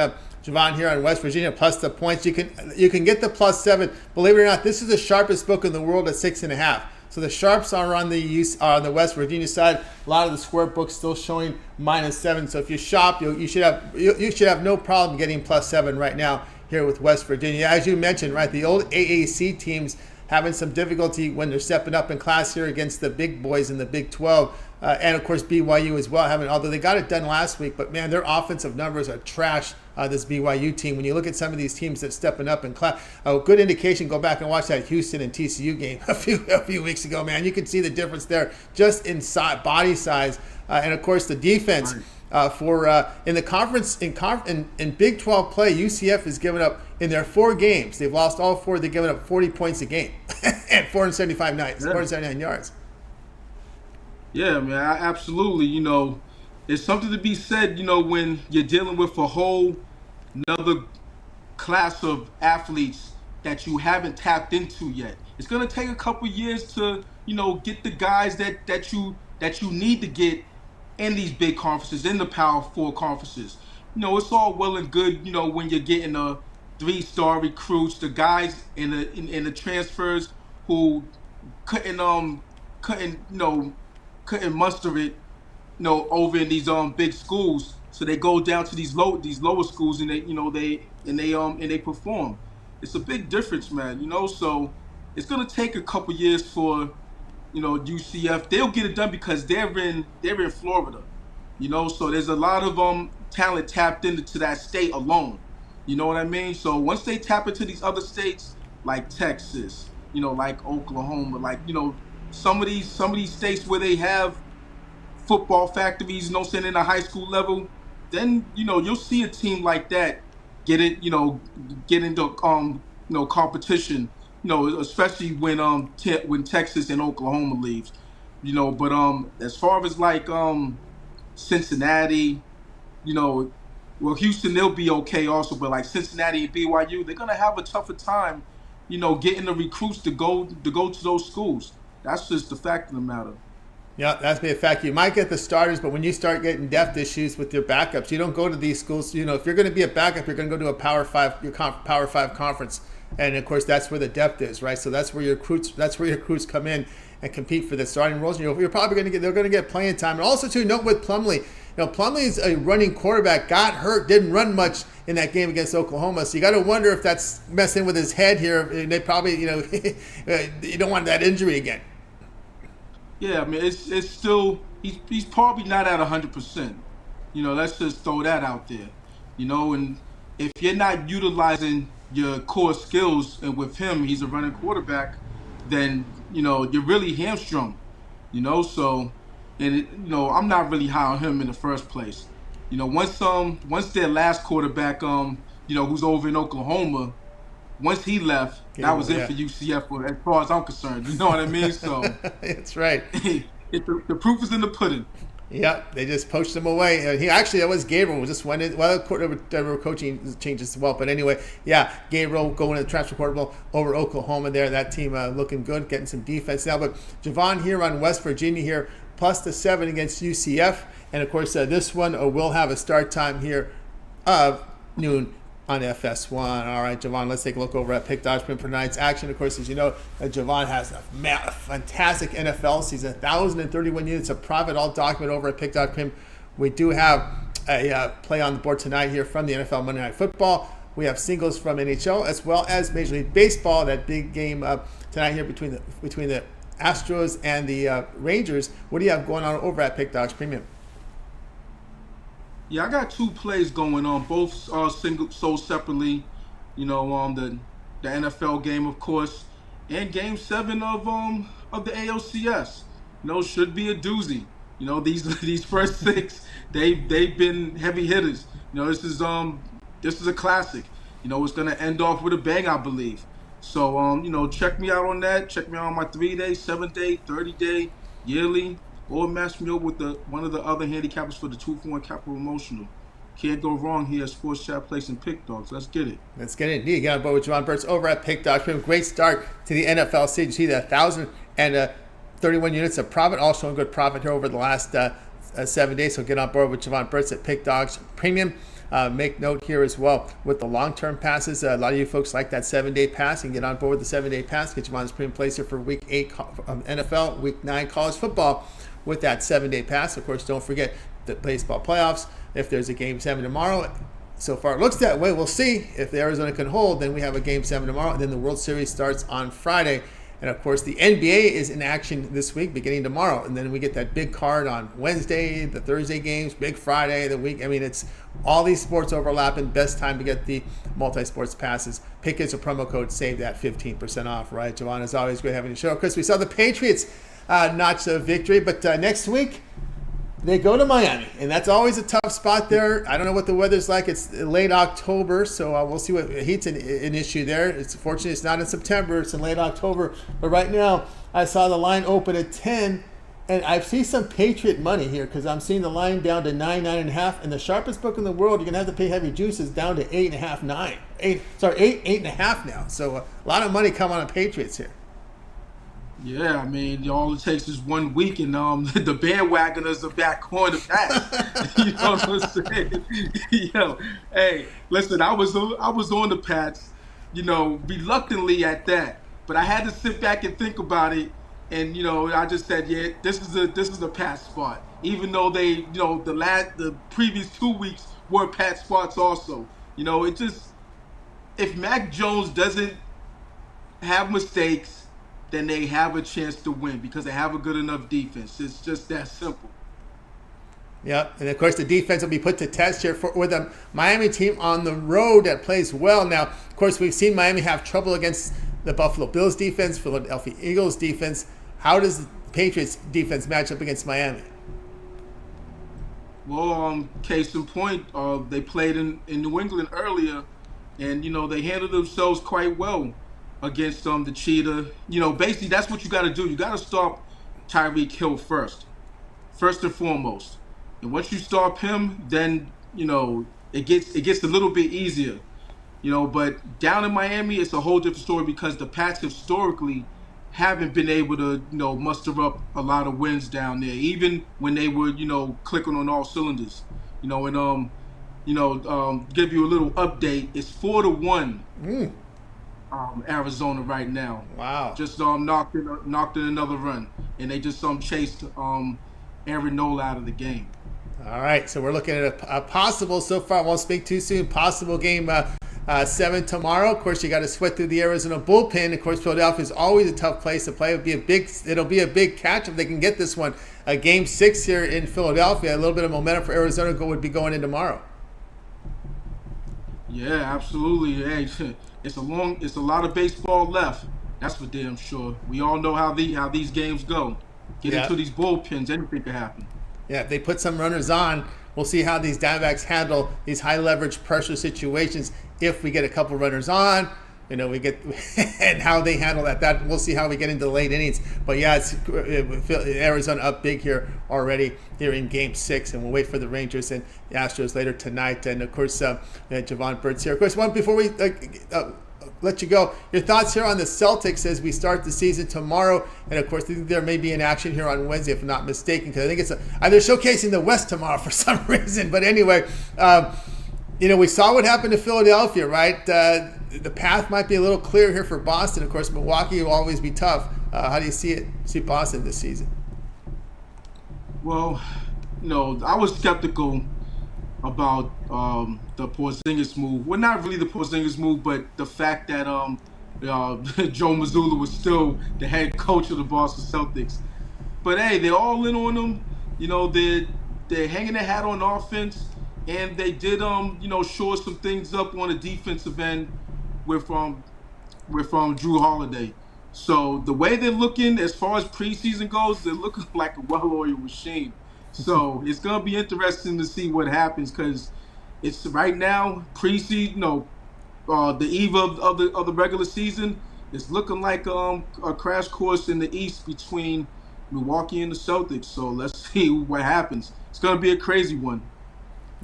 Jovan here on West Virginia plus the points. You can get the +7. Believe it or not, this is the sharpest book in the world at 6.5. So the sharps are on the West Virginia side. A lot of the square books still showing -7. So if you shop, you should have no problem getting +7 right now here with West Virginia. As you mentioned, right, the old AAC teams having some difficulty when they're stepping up in class here against the big boys in the Big 12. And, of course, BYU as well, although they got it done last week. But, man, their offensive numbers are trash, this BYU team. When you look at some of these teams that's stepping up in class, a good indication, go back and watch that Houston and TCU game a few weeks ago, man. You can see the difference there just in body size. And, of course, the defense. In the conference, in Big 12 play, UCF has given up, in their 4 games, they've lost all 4, they've given up 40 points a game and 479 yards. Yeah, man, absolutely. There's something to be said, when you're dealing with a whole another class of athletes that you haven't tapped into yet. It's gonna take a couple years to, get the guys that you need to get in these big conferences, in the Power Four conferences. It's all well and good, when you're getting a 3-star recruits, the guys in the transfers who couldn't muster it, over in these big schools. So they go down to these lower schools and they perform. It's a big difference, man. So it's gonna take a couple years for UCF. They'll get it done because they're in Florida. So there's a lot of talent tapped into that state alone. You know what I mean? So once they tap into these other states like Texas, like Oklahoma, like some of these states where they have football factories, saying in the high school level, then you'll see a team like that get into competition, especially when Texas and Oklahoma leaves, but as far as like Cincinnati, Houston, they'll be okay also, but like Cincinnati and BYU, they're gonna have a tougher time, getting the recruits to go to those schools. That's just the fact of the matter. Yeah, that's be a fact. You might get the starters, but when you start getting depth issues with your backups, you don't go to these schools. If you're going to be a backup, you're going to go to a Power 5 conference, and of course that's where the depth is, right? So that's where your recruits come in and compete for the starting roles. You're probably they're going to get playing time. And also too, note with Plumlee, Plumlee's a running quarterback, got hurt, didn't run much in that game against Oklahoma. So you got to wonder if that's messing with his head here. And they probably, you don't want that injury again. Yeah, I mean, it's still, he's probably not at 100%. Let's just throw that out there. And if you're not utilizing your core skills, and with him, he's a running quarterback, then, you're really hamstrung. So, and I'm not really high on him in the first place. Once their last quarterback, who's over in Oklahoma, once he left, that was it for UCF as far as I'm concerned. You know what I mean? So that's right. The proof is in the pudding. Yeah, they just poached him away. That was Gabriel. Just went in. Well, there were coaching changes as well. But anyway, yeah, Gabriel going to the transfer portal over Oklahoma there. That team looking good, getting some defense now. But Jovan here on West Virginia here, plus the 7 against UCF. And of course, this one will have a start time here of noon on FS1. All right, Jovan, let's take a look over at Pick Dodge Prim for tonight's action. Of course, as you know, Jovan has a fantastic NFL season, 1,031 units of profit, all documented over at Pick Dodge Prim. We do have a play on the board tonight here from the NFL Monday Night Football. We have singles from NHL as well as Major League Baseball, that big game tonight here between the Astros and the Rangers. What do you have going on over at Pick Dodge Premium? Yeah, I got 2 plays going on, both sold separately. The NFL game, of course, and Game 7 of the ALCS. Should be a doozy. These first 6, they've been heavy hitters. This is a classic. It's gonna end off with a bang, I believe. So check me out on that. Check me out on my 3-day, 7-day, 30-day, yearly. Or match me up with one of the other handicappers for the 2-for-1 Capital Promotional. Can't go wrong here at Sports Chat Place and Pick Dogs. Let's get it. Let's get it. Indeed. Got on board with Jovan Burts over at Pick Dogs. Great start to the NFL season. You see that 1,031 units of profit, all showing good profit here over the last 7 days. So get on board with Jovan Burts at Pick Dogs Premium. Make note here as well with the long-term passes. A lot of you folks like that 7-day pass and get on board with the 7-day pass. Get Jovan's Premium place here for Week 8 NFL, Week 9 college football. With that 7-day pass, of course, don't forget the baseball playoffs. If there's a Game 7 tomorrow, so far it looks that way. We'll see if the Arizona can hold. Then we have a Game 7 tomorrow, and then the World Series starts on Friday. And of course, the NBA is in action this week, beginning tomorrow. And then we get that big card on Wednesday, the Thursday games, big Friday, the week. I mean, it's all these sports overlapping. Best time to get the multi-sports passes. Pick is a promo code, save that 15% off, right? Jovan, as always, great having you show. Chris, we saw the Patriots notch a victory, but next week they go to Miami, and that's always a tough spot there. I don't know what the weather's like. It's late October, so we'll see what heat's an issue there. It's fortunate it's not in September. It's in late October, but right now I saw the line open at 10, And I've seen some Patriot money here because I'm seeing the line down to 9.5, and the sharpest book in the world, you're gonna have to pay heavy juices down to 8.5, 9. 8.5 now. So a lot of money coming on Patriots here. Yeah, I mean, all it takes is 1 week, and the bandwagoners are back on the Pats. You know what I'm saying? Yo, hey, listen, I was on the Pats, reluctantly at that, but I had to sit back and think about it, and I just said, yeah, this is a Pats spot, even though they, the previous 2 weeks were Pats spots also. It just, if Mac Jones doesn't have mistakes, then they have a chance to win because they have a good enough defense. It's just that simple. Yep, and of course the defense will be put to test here with a Miami team on the road that plays well. Now, of course, we've seen Miami have trouble against the Buffalo Bills defense, Philadelphia Eagles defense. How does the Patriots defense match up against Miami? Well, case in point, they played in New England earlier, and they handled themselves quite well against the Cheetah. Basically that's what you got to do. You got to stop Tyreek Hill first and foremost. And once you stop him, then it gets a little bit easier. But down in Miami, it's a whole different story because the Pats historically haven't been able to muster up a lot of wins down there, even when they were clicking on all cylinders. Give you a little update. It's 4-1. Arizona right now. Wow. Just knocked in another run, and they just chased Aaron Nola out of the game. All right, so we're looking at a possible, so far I won't speak too soon, possible game 7 tomorrow. Of course, you got to sweat through the Arizona bullpen. Of course, Philadelphia is always a tough place to play. It'll be a big catch if they can get this one. Game 6 here in Philadelphia. A little bit of momentum for Arizona would be going in tomorrow. Yeah, absolutely. Hey, it's a lot of baseball left. That's for damn sure. We all know how these games go. Get into these bullpens, anything can happen. Yeah, if they put some runners on, we'll see how these Diamondbacks handle these high leverage pressure situations. If we get a couple runners on, we get and how they handle that. We'll see how we get into the late innings. But yeah, it's Arizona up big here already here in Game 6, and we'll wait for the Rangers and the Astros later tonight. And of course, Jovan Burts here. Of course, before we let you go, your thoughts here on the Celtics as we start the season tomorrow, and of course there may be an action here on Wednesday if I'm not mistaken, because I think they're showcasing the West tomorrow for some reason. But anyway, we saw what happened to Philadelphia, right? The path might be a little clear here for Boston. Of course, Milwaukee will always be tough. How do you see Boston this season? Well, I was skeptical about the Porzingis move. Well, not really the Porzingis move, but the fact that Joe Mazzulla was still the head coach of the Boston Celtics. But hey, they're all in on him. They're hanging their hat on offense, and they did shore some things up on the defensive end with Drew Holiday. So the way they're looking as far as preseason goes, they're looking like a well-oiled machine. So it's gonna be interesting to see what happens, because it's right now preseason, the eve of the regular season. It's looking like a crash course in the East between Milwaukee and the Celtics. So let's see what happens. It's gonna be a crazy one.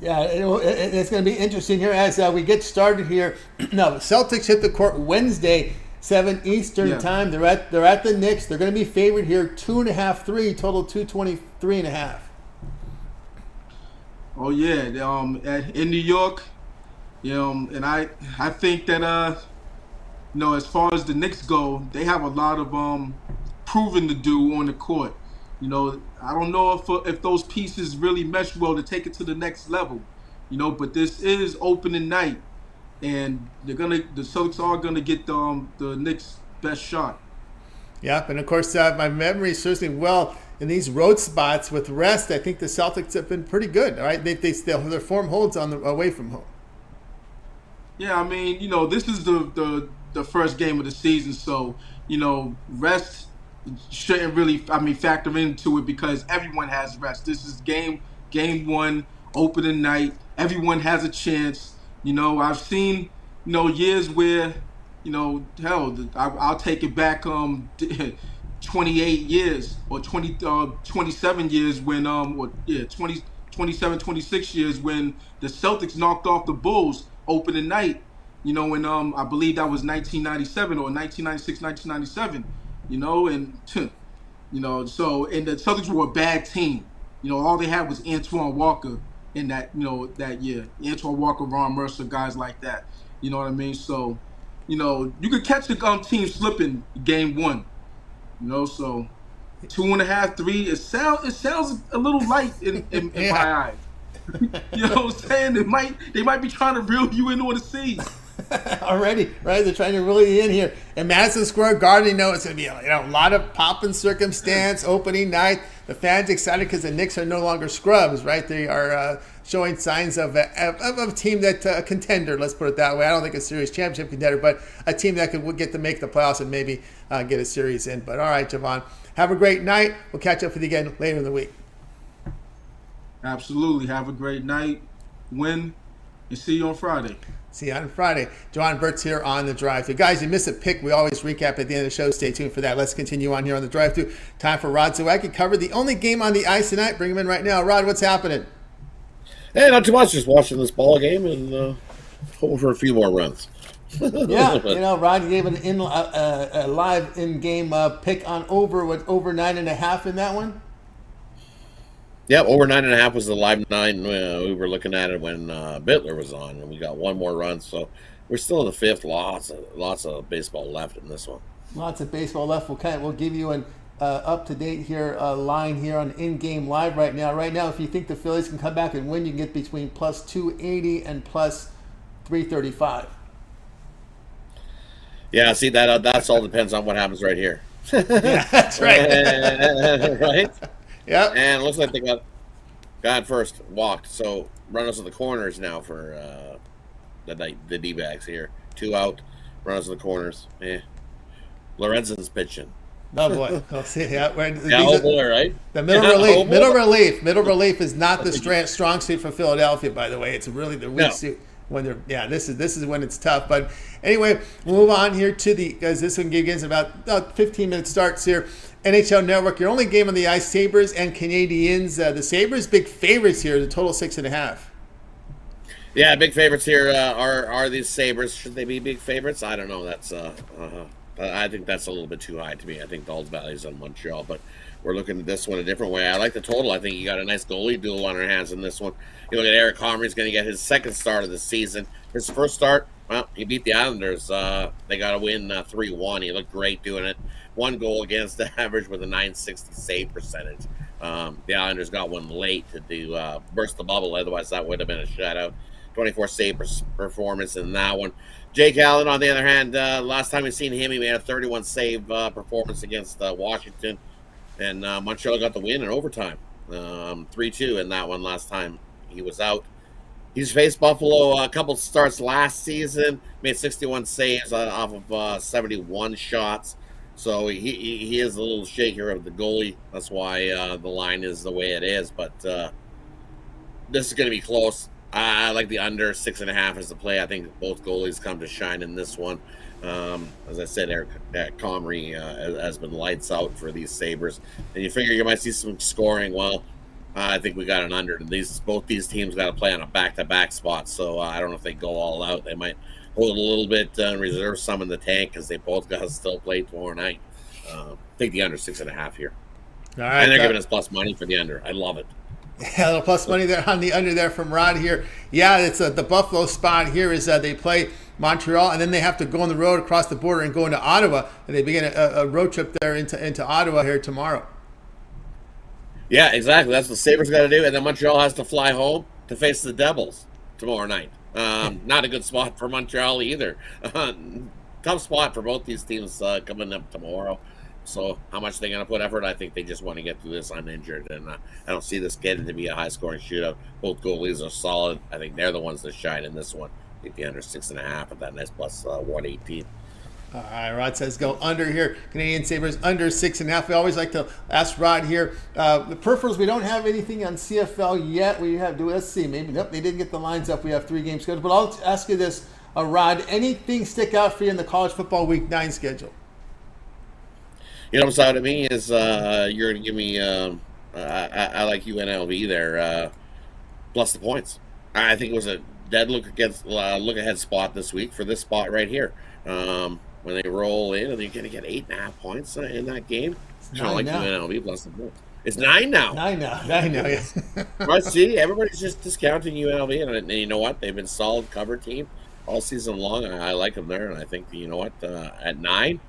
Yeah, it's going to be interesting here as we get started here. No, the Celtics hit the court Wednesday, 7 Eastern time. They're at the Knicks. They're going to be favored here 2.5, 3, total 223.5. Oh yeah, in New York, and I think that as far as the Knicks go, they have a lot of proving to do on the court. I don't know if those pieces really mesh well to take it to the next level, but this is opening night, and the Celtics are gonna get the Knicks' best shot. Yep, and of course my memory serves me well in these road spots with rest. I think the Celtics have been pretty good. All right, their form holds away from home. Yeah, I mean, this is the first game of the season, so rest shouldn't really factor into it because everyone has rest. This is game 1, opening night. Everyone has a chance. I've seen years where hell, I'll take it back 28 years or 27 years when 27, 26 years when the Celtics knocked off the Bulls opening night. And I believe that was 1997 or 1996, 1997. And the Celtics were a bad team. All they had was Antoine Walker in that year. Antoine Walker, Ron Mercer, guys like that. You know what I mean? So, you could catch the team slipping game one. So 2.5, 3. It sounds a little light in my eyes. You know what I'm saying? They might be trying to reel you in on the seas. Already, right? They're trying to reel you in here. And Madison Square Garden, it's going to be a lot of pomp and circumstance opening night. The fans excited because the Knicks are no longer scrubs, right? They are showing signs of a team that a contender. Let's put it that way. I don't think a series championship contender, but a team that could get to make the playoffs and maybe get a series in. But all right, Jovan, have a great night. We'll catch up with you again later in the week. Absolutely. Have a great night. Win, and see you on Friday. See you on Friday. Jovan Burts here on The Drive-Thru. Guys, you missed a pick. We always recap at the end of the show. Stay tuned for that. Let's continue on here on The Drive-Thru. Time for Rod Zawacky. Cover the only game on the ice tonight. Bring him in right now. Rod, what's happening? Hey, not too much. Just watching this ball game and hoping for a few more runs. Yeah, Rod, you gave a live in-game pick on over 9.5 in that one? Yeah, over 9.5 was the live 9. We were looking at it when Bitler was on, and we got one more run. So we're still in the fifth. Lots of baseball left in this one. Lots of baseball left. We'll give you an up-to-date here line here on in-game live right now. Right now, if you think the Phillies can come back and win, you can get between plus 280 and plus 335. Yeah, see, that's all depends on what happens right here. Yeah, that's right. Right? Yep. And it looks like they got first walked. So runners in the corners now for the D-backs here. 2 out, runners in the corners. Lorenzen's pitching. Oh boy, we'll see. Yeah, boy, right? The middle relief is not the strong suit for Philadelphia. By the way, it's really the weak suit when they're. This is when it's tough. But anyway, we'll move on here to because this one begins about 15-minute starts here. NHL Network, your only game on the ice, Sabres and Canadiens. The Sabres, big favorites here, the total 6.5. Yeah, big favorites here are these Sabres. Should they be big favorites? I don't know. That's I think that's a little bit too high to me. I think the old values on Montreal, but we're looking at this one a different way. I like the total. I think you got a nice goalie duel on our hands in this one. You look at Eric Comrie's going to get his second start of the season. His first start, well, he beat the Islanders. They got to win 3-1. He looked great doing it. 1 goal against the average with a .960 save percentage. The Islanders got one late to burst the bubble. Otherwise, that would have been a shutout. 24 save performance in that one. Jake Allen, on the other hand, last time we seen him, he made a 31 save performance against Washington. And Montreal got the win in overtime. 3-2 in that one last time he was out. He's faced Buffalo a couple starts last season. Made 61 saves off of 71 shots. So he is a little shakier of the goalie. That's why the line is the way it is. But this is going to be close. I like the under 6.5 as the play. I think both goalies come to shine in this one. As I said, Eric Comrie has been lights out for these Sabres. And you figure you might see some scoring. Well, I think we got an under. Both these teams got to play on a back-to-back spot. So I don't know if they go all out. They might hold a little bit and reserve some in the tank because they both got to still play tomorrow night. Take the under 6.5 here. All right, and they're giving us plus money for the under. I love it. Yeah, a little plus money there on the under there from Rod here. Yeah, it's the Buffalo spot here is they play Montreal, and then they have to go on the road across the border and go into Ottawa, and they begin a road trip there into Ottawa here tomorrow. Yeah, exactly. That's what the Sabres got to do, and then Montreal has to fly home to face the Devils tomorrow night. Not a good spot for Montreal either. Tough spot for both these teams coming up tomorrow. So how much they're going to put effort, I think they just want to get through this uninjured. And I don't see this getting to be a high-scoring shootout. Both goalies are solid. I think they're the ones that shine in this one. I think the under 6.5 at that nice plus 118. All right, Rod says go under here. Canadian Sabres under 6.5. We always like to ask Rod here. The peripherals, we don't have anything on CFL yet. Let's see. Maybe, nope, they didn't get the lines up. We have 3 games scheduled. But I'll ask you this, Rod. Anything stick out for you in the college football week 9 schedule? You know what's out of me is you're going to give me. I like UNLV there. Plus the points. I think it was a dead look ahead spot this week for this spot right here. When they roll in, and they're going to get 8.5 points in that game. I like UNLV plus the points. It's 9 now. 9 now. 9 now. Yeah. But see, everybody's just discounting UNLV, and you know what? They've been solid cover team all season long. I like them there, and I think you know what? At 9,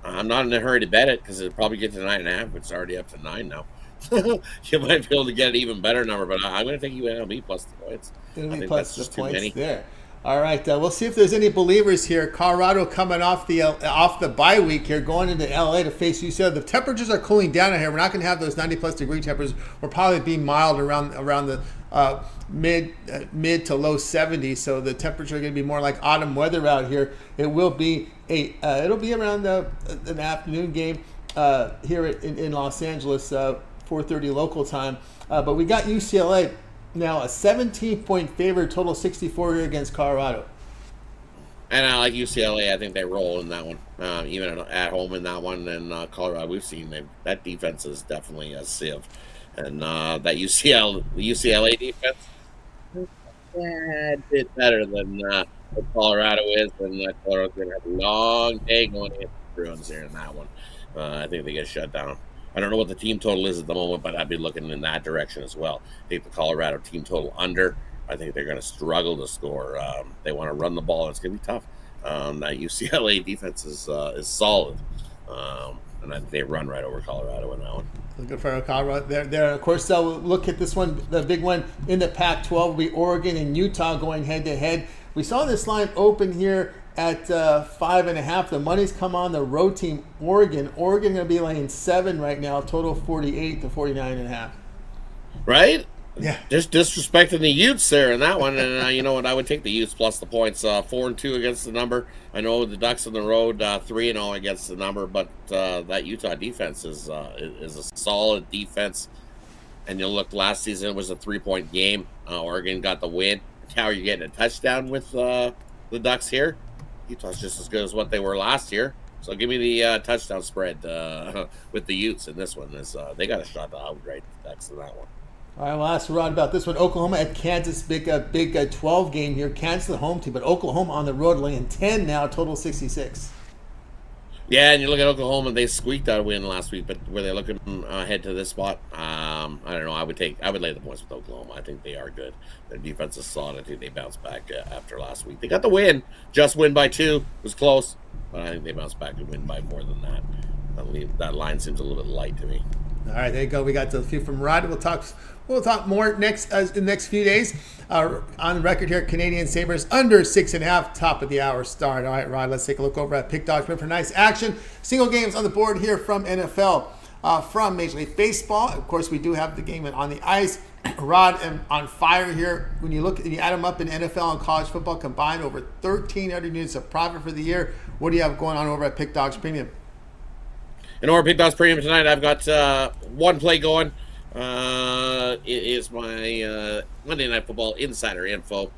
I'm not in a hurry to bet it because it'll probably get to 9.5. It's already up to 9 now. You might be able to get an even better number, but I'm going to take UNLV plus the points. UNLV plus the points there. All right, we'll see if there's any believers here. Colorado coming off the bye week here, going into LA to face UCLA. The temperatures are cooling down here. We're not going to have those 90+ degree temperatures. We'll probably be mild around the mid to low 70s. So the temperature is going to be more like autumn weather out here. It will be it'll be around an afternoon game here in Los Angeles, 4:30 local time. But we got UCLA. Now, a 17-point favorite, total 64 here against Colorado. And I like UCLA. I think they roll in that one, even at home in that one. And Colorado, we've seen that defense is definitely a sieve. And that UCLA defense is a bit better than what Colorado is. And Colorado's going to have a long day going against the Bruins here in that one. I think they get shut down. I don't know what the team total is at the moment, but I'd be looking in that direction as well. I think the Colorado team total under. I think they're going to struggle to score. They want to run the ball, and it's going to be tough. That UCLA defense is solid, and I think they run right over Colorado in that one. Looking for Colorado. There, of course, we'll look at this one. The big one in the Pac-12 will be Oregon and Utah going head-to-head. We saw this line open here at 5.5. The money's come on the road team, Oregon. Oregon going to be laying 7 right now, total 48 to 49.5. Right? Yeah. Just disrespecting the Utes there in that one. And you know what? I would take the Utes plus the points. 4-2 against the number. I know the Ducks on the road 3-0 against the number, but that Utah defense is a solid defense. And you look, last season it was a 3-point game. Oregon got the win. Now you're getting a touchdown with the Ducks here. Utah's just as good as what they were last year. So give me the touchdown spread with the Utes in this one. They got a shot to outright the Ducks in that one. All right, we'll ask Rod about this one. Oklahoma at Kansas, big 12 game here. Kansas the home team, but Oklahoma on the road laying 10 now, total 66. Yeah, and you look at Oklahoma, they squeaked that win last week, but were they looking ahead to this spot? I don't know. I would lay the points with Oklahoma. I think they are good. Their defense is solid. I think they bounced back after last week. They got the win. Just win by 2. It was close, but I think they bounced back and win by more than that. That line seems a little bit light to me. All right, there you go. We got a few from Rod. We'll talk more in the next few days. On the record here, Canadian Sabres under 6.5, top of the hour start. All right, Rod, let's take a look over at Pick Dogs for nice action. Single games on the board here from NFL, from Major League Baseball. Of course, we do have the game on the ice. Rod on fire here. When you look and you add them up in NFL and college football combined, over 1,300 units of profit for the year. What do you have going on over at Pick Dogs Premium? In our Pick Dogs Premium tonight, I've got one play going. It is my Monday Night Football insider info.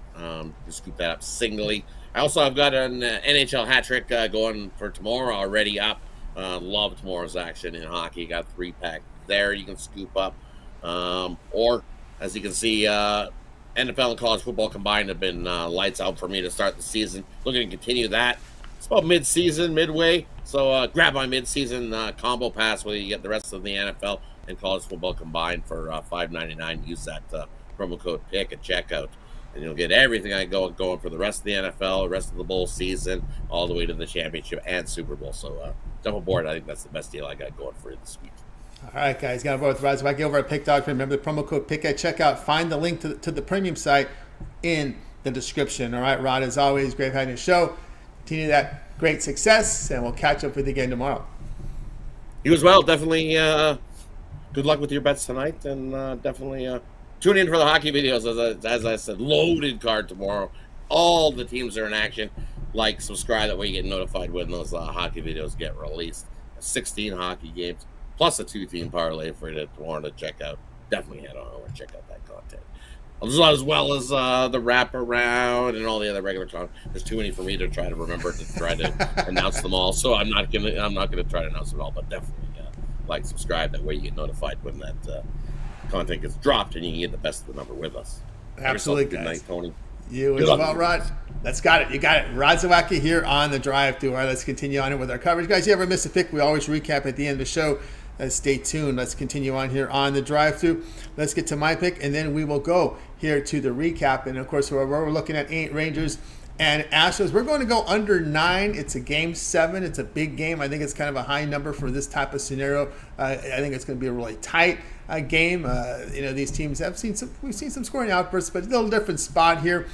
Just scoop that up singly. I also have got an NHL hat trick going for tomorrow already up. Love tomorrow's action in hockey. Got 3-pack there you can scoop up. Or, as you can see, NFL and college football combined have been lights out for me to start the season. Looking to continue that. It's about mid-season, midway. So grab my mid-season combo pass where you get the rest of the NFL and college football combined for $5.99. Use that promo code PICK at checkout, and you'll get everything I got going for the rest of the NFL, the rest of the bowl season, all the way to the championship and Super Bowl. So jump aboard. I think that's the best deal I got going for you this week. All right, guys. Got to vote with Rod Zawacky over at Pick Dogs. Remember the promo code PICK at checkout. Find the link to the premium site in the description. All right, Rod, as always, great having your show. Continue that great success, and we'll catch up with you again tomorrow. You as well. Definitely good luck with your bets tonight, and definitely tune in for the hockey videos. As I said, loaded card tomorrow. All the teams are in action. Like, subscribe, that way you get notified when those hockey videos get released. 16 hockey games, plus a 2-team parlay for you to want to check out. Definitely head on over and check out that content. as well as the wraparound and all the other regular time. There's too many for me to try to remember to try to announce them all. So I'm not gonna try to announce them all, but definitely like, subscribe. That way you get notified when that content gets dropped, and you can get the best of the number with us. Absolutely, good guys. night, Tony. You as well, Rod. Let's got it. You got it. Rod Zawacky here on the drive-thru. All right, let's continue on with our coverage, guys. You ever miss a pick? We always recap at the end of the show. Stay tuned. Let's continue on here on the drive-thru. Let's get to my pick, and then we will go here to the recap. And of course, we're looking at 8 Rangers and Astros. We're going to go under 9. It's a game 7. It's a big game. I think it's kind of a high number for this type of scenario. I think it's going to be a really tight game. These teams we've seen some scoring outbursts, but a little different spot here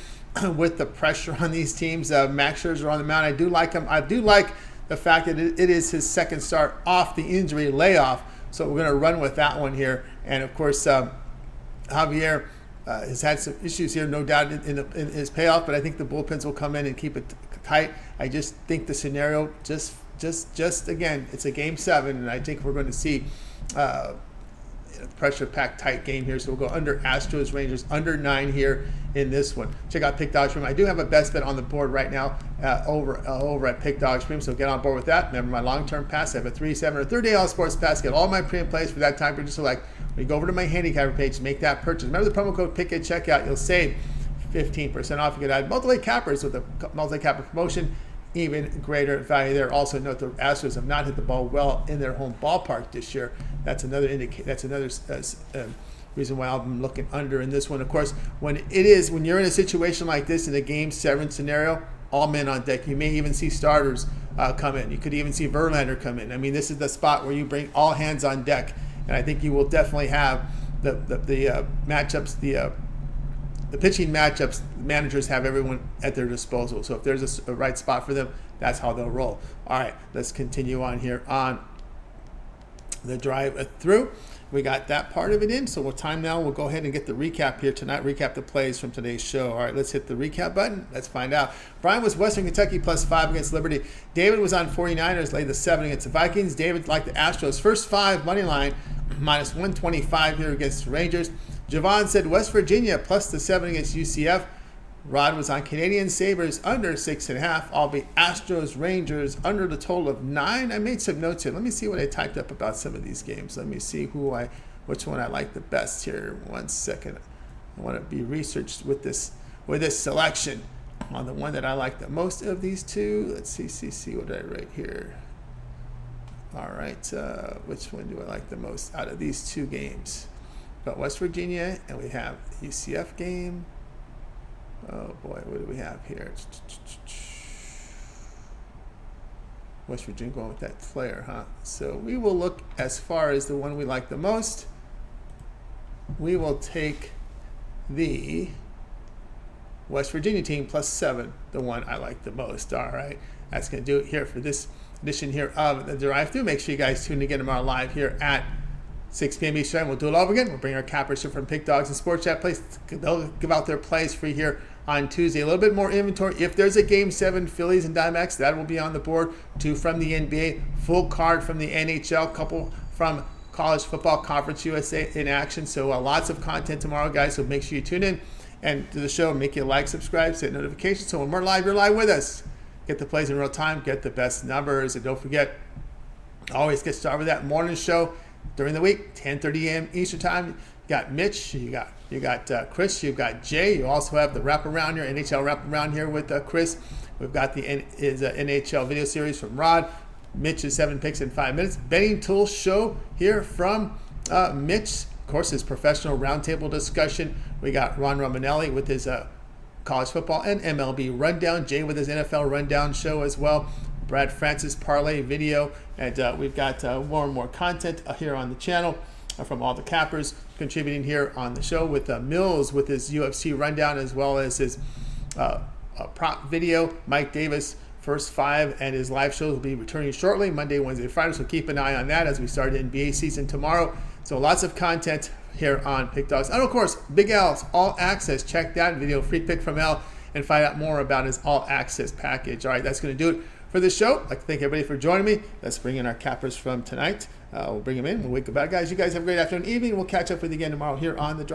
with the pressure on these teams. Max Scherzer on the mound. I do like him. I do like the fact that it is his second start off the injury layoff. So we're going to run with that one here. And of course, Javier has had some issues here, no doubt, in his payoff, but I think the bullpens will come in and keep it tight. I just think the scenario, just again, it's a game 7, and I think we're going to see pressure-packed tight game here. So we'll go under Astros, Rangers, under 9 here in this one. Check out Pick Dog Stream. I do have a best bet on the board right now over at Pick Dog Stream, so get on board with that. Remember my long-term pass. I have a 3, 7, or 30-day all-sports pass. Get all my pre-and plays for that time period. So when you go over to my handicapper page, make that purchase. Remember the promo code PICK at checkout. You'll save 15% off. You can add multi-way cappers with the multi-capper promotion. Even greater value there. Also note the Astros have not hit the ball well in their home ballpark this year. That's another reason why I'm looking under in this one. Of course, when you're in a situation like this in a game 7 scenario, all men on deck. You may even see starters come in. You could even see Verlander come in. I mean, this is the spot where you bring all hands on deck, and I think you will definitely have the matchups, the pitching matchups. Managers have everyone at their disposal. So if there's a right spot for them, that's how they'll roll. All right, let's continue on here on the drive through. We got that part of it in, so we'll go ahead and get the recap here tonight. Recap the plays from today's show. All right, let's hit the recap button. Let's find out. Brian was Western Kentucky +5 against Liberty. David was on 49ers, laid the 7 against the Vikings. David liked the Astros. First 5 money line, -125 here against Rangers. Jovan said West Virginia +7 against UCF. Rod was on Canadian Sabres under 6.5. I'll be Astros Rangers under the total of 9. I made some notes here. Let me see what I typed up about some of these games. Let me see which one I like the best here. 1 second. I want to be researched with this selection on the one that I like the most of these two. Let's see what did I write here. All right, which one do I like the most out of these 2 games? Got West Virginia, and we have the UCF game. Oh boy, what do we have here? West Virginia going with that flare, huh? So we will look as far as the one we like the most. We will take the West Virginia team +7, the one I like the most. All right, that's going to do it here for this edition here of the drive-thru. Make sure you guys tune in again tomorrow live here at 6 p.m. Eastern. We'll do it all over again. We'll bring our cappers here from Pick Dogs and Sports Chat Plays. They'll give out their plays free here on Tuesday. A little bit more inventory. If there's a Game 7, Phillies and Diamondbacks, that will be on the board. 2 from the NBA, full card from the NHL, couple from College Football Conference USA in action. So lots of content tomorrow, guys. So make sure you tune in and to the show. Make you like, subscribe, set notifications. So when we're live, you're live with us. Get the plays in real time. Get the best numbers. And don't forget, always get started with that morning show during the week, 10:30 a.m. Eastern Time. You got Mitch, you got Chris, you've got Jay. You also have the wraparound here, NHL wraparound here with Chris. We've got the NHL video series from Rod. Mitch's 7 picks in 5 minutes. Betting Tool show here from Mitch. Of course, his professional roundtable discussion. We got Ron Romanelli with his college football and MLB rundown. Jay with his NFL rundown show as well. Brad Francis parlay video, and we've got more and more content here on the channel from all the cappers contributing here on the show, with Mills with his UFC rundown, as well as his prop video. Mike Davis, first 5, and his live shows will be returning shortly, Monday, Wednesday, Friday, so keep an eye on that as we start NBA season tomorrow. So lots of content here on Pick Dogs. And of course, Big L's All Access. Check that video, free pick from L, and find out more about his All Access package. All right, that's going to do it for this show. I'd like to thank everybody for joining me. Let's bring in our cappers from tonight. We'll bring them in. We'll wake up, guys. You guys have a great afternoon, evening. We'll catch up with you again tomorrow here on the Drive.